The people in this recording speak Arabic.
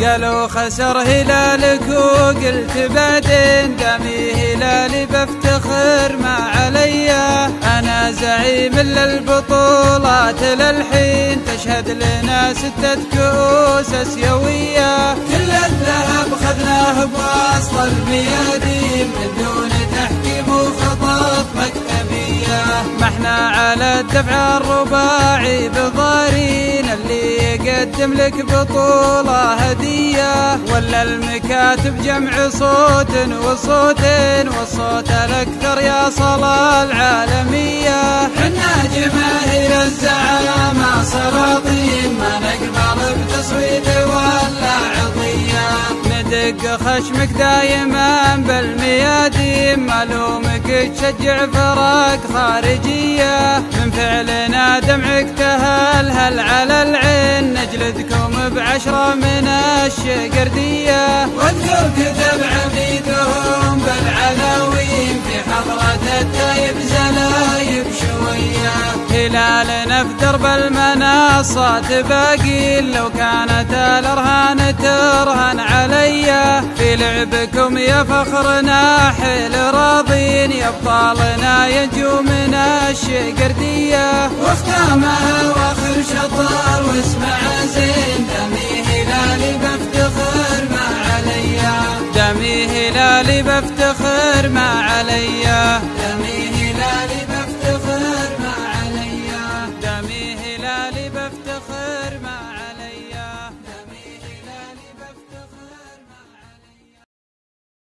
قالوا خسر هلالك وقلت بعدين دمي هلالي بفتخر ما عليا. أنا زعيم للبطولات للحين تشهد لنا 6 كؤوس اسيوية. كل الذهب خذناه بواسط الميادين من دون تحكيم وخطط مكتبية. ما احنا على الدفع الرباعي بضارين اللي يقدم لك بطولة هدية، ولا المكاتب جمع صوت وصوتين والصوت الأكثر يا صلاة العالمية. حنا جماهير الزعامة سلاطين ما نقبل بتصويت ولا عطية. ندق خشمك دايما بالميادين ملومك تشجع فرق خارجية. من فعلنا دمعك تهلهل على العين نجلدكم ب10 من الشقردية. واذكر كتب عبيدهم بالعناوين في حضرة التايب زلايب شوية. هلالنا في درب المنصات باقي لو كانت الأرهان ترهن عليا. في لعبكم يا فخرنا حيل راضين يا ابطالنا ينجو من الشقردية. واختامها واخر شطر واسمع زين دمي هلالي بفتخر ما عليا. دمي هلالي بفتخر ما عليا.